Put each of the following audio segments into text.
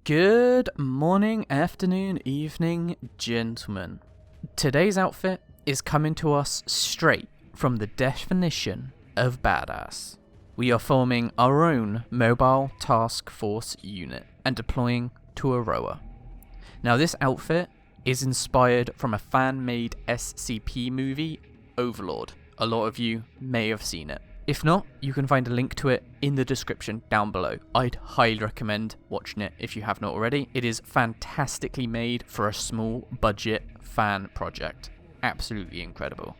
Good morning, afternoon, evening, gentlemen. Today's outfit is coming to us straight from the definition of badass. We are forming our own mobile task force unit and deploying to Aroa. Now this outfit is inspired from a fan-made SCP movie, Overlord. A lot of you may have seen it. If not, you can find a link to it in the description down below. I'd highly recommend watching it if you have not already. It is fantastically made for a small budget fan project. Absolutely incredible.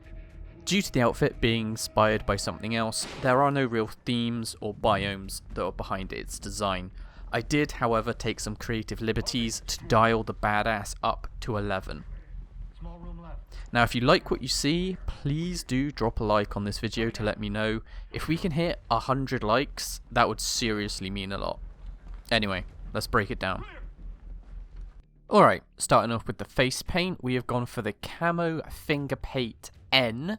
Due to the outfit being inspired by something else, there are no real themes or biomes that are behind its design. I did, however, take some creative liberties to dial the badass up to 11. Now, if you like what you see, please do drop a like on this video to let me know. If we can hit 100 likes, that would seriously mean a lot. Anyway, let's break it down. Alright, starting off with the face paint, we have gone for the Camo Finger Paint N.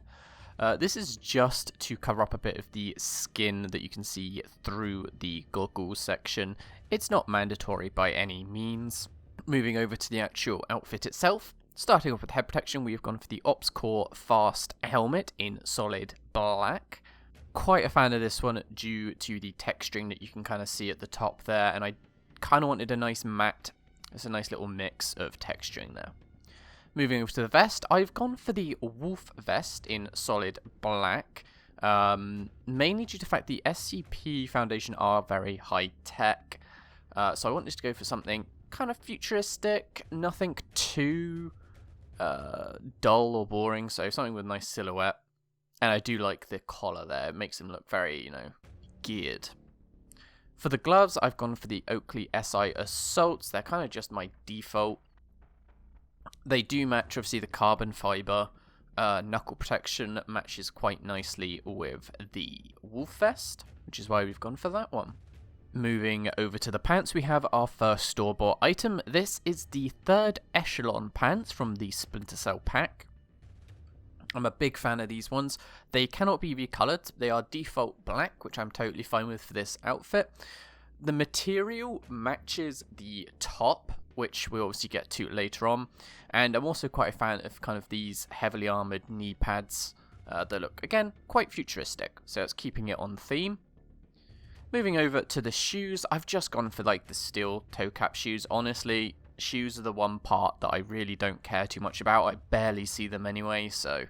This is just to cover up a bit of the skin that you can see through the goggles section. It's not mandatory by any means. Moving over to the actual outfit itself. Starting off with head protection, we have gone for the Ops Core Fast Helmet in solid black. Quite a fan of this one due to the texturing that you can kind of see at the top there, and I kind of wanted a nice matte, it's a nice little mix of texturing there. Moving over to the vest, I've gone for the Wolf Vest in solid black, mainly due to the fact the SCP Foundation are very high tech, so I wanted to go for something kind of futuristic, nothing too dull or boring, so something with a nice silhouette. And I do like the collar there, it makes them look very, geared. For the gloves, I've gone for the Oakley SI Assaults. They're kind of just my default. They do match, obviously, the carbon fiber. Knuckle protection matches quite nicely with the Wolf Vest, which is why we've gone for that one. Moving over to the pants, we have our first store-bought item. This is the third echelon pants from the Splinter Cell pack. I'm a big fan of these ones. They cannot be recolored. They are default black, which I'm totally fine with for this outfit. The material matches the top, which we'll obviously get to later on. And I'm also quite a fan of kind of these heavily armored knee pads that look, again, quite futuristic. So it's keeping it on theme. Moving over to the shoes, I've just gone for like the steel toe cap shoes. Honestly, shoes are the one part that I really don't care too much about. I barely see them anyway, so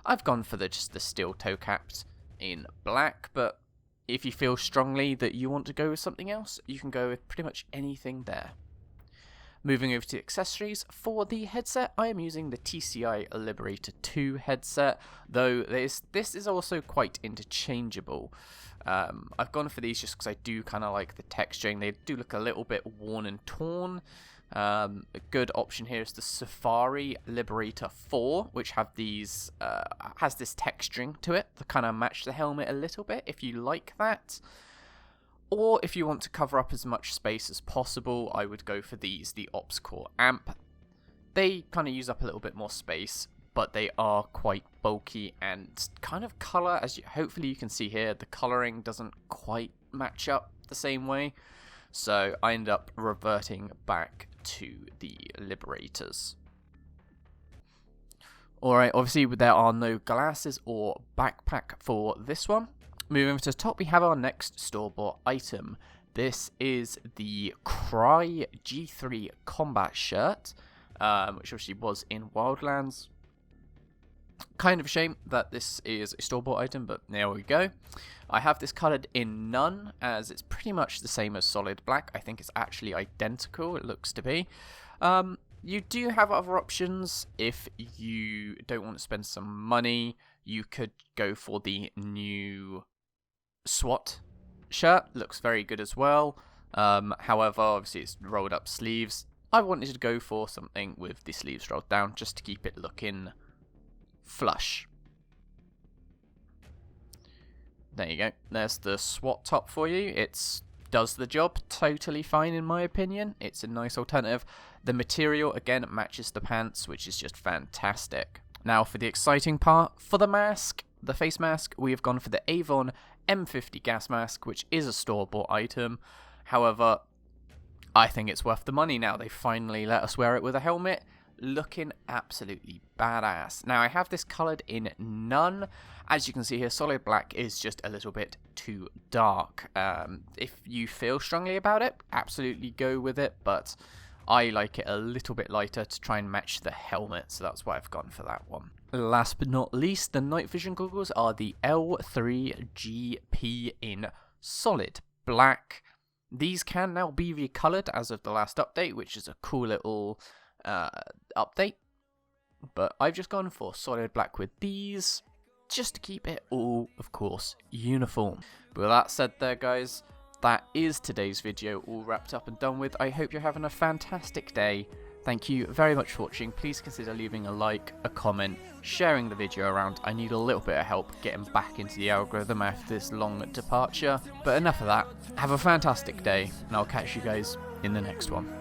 I've gone for just the steel toe caps in black. But if you feel strongly that you want to go with something else, you can go with pretty much anything there. Moving over to accessories, for the headset, I am using the TCI Liberator 2 headset, though this is also quite interchangeable. I've gone for these just because I do kind of like the texturing. They do look a little bit worn and torn. A good option here is the Safari Liberator 4, which have these has this texturing to it that kind of match the helmet a little bit, if you like that. Or if you want to cover up as much space as possible, I would go for these, the Ops Core Amp. They kind of use up a little bit more space, but they are quite bulky and kind of color, as hopefully you can see here, the coloring doesn't quite match up the same way. So I end up reverting back to the Liberators. Alright, obviously there are no glasses or backpack for this one. Moving to the top, we have our next store-bought item. This is the Cry G3 Combat Shirt, which obviously was in Wildlands. Kind of a shame that this is a store-bought item, but there we go. I have this coloured in None, as it's pretty much the same as solid black. I think it's actually identical, it looks to be. You do have other options. If you don't want to spend some money, you could go for the new SWAT shirt. Looks very good as well. However, obviously it's rolled up sleeves. I wanted to go for something with the sleeves rolled down just to keep it looking flush. There you go. There's the SWAT top for you. It does the job totally fine in my opinion. It's a nice alternative. The material again matches the pants, which is just fantastic. Now for the exciting part, for the mask, the face mask, we have gone for the Avon M50 Gas Mask, which is a store-bought item. However, I think it's worth the money now. They finally let us wear it with a helmet. Looking absolutely badass. Now I have this coloured in none. As you can see here, solid black is just a little bit too dark. If you feel strongly about it, absolutely go with it, but I like it a little bit lighter to try and match the helmet, so that's why I've gone for that one. Last but not least, the night vision goggles are the L3GP in solid black. These can now be recolored as of the last update, which is a cool little update. But I've just gone for solid black with these, just to keep it all, of course, uniform. But with that said there, guys, that is today's video all wrapped up and done with. I hope you're having a fantastic day. Thank you very much for watching. Please consider leaving a like, a comment, sharing the video around. I need a little bit of help getting back into the algorithm after this long departure. But enough of that. Have a fantastic day, and I'll catch you guys in the next one.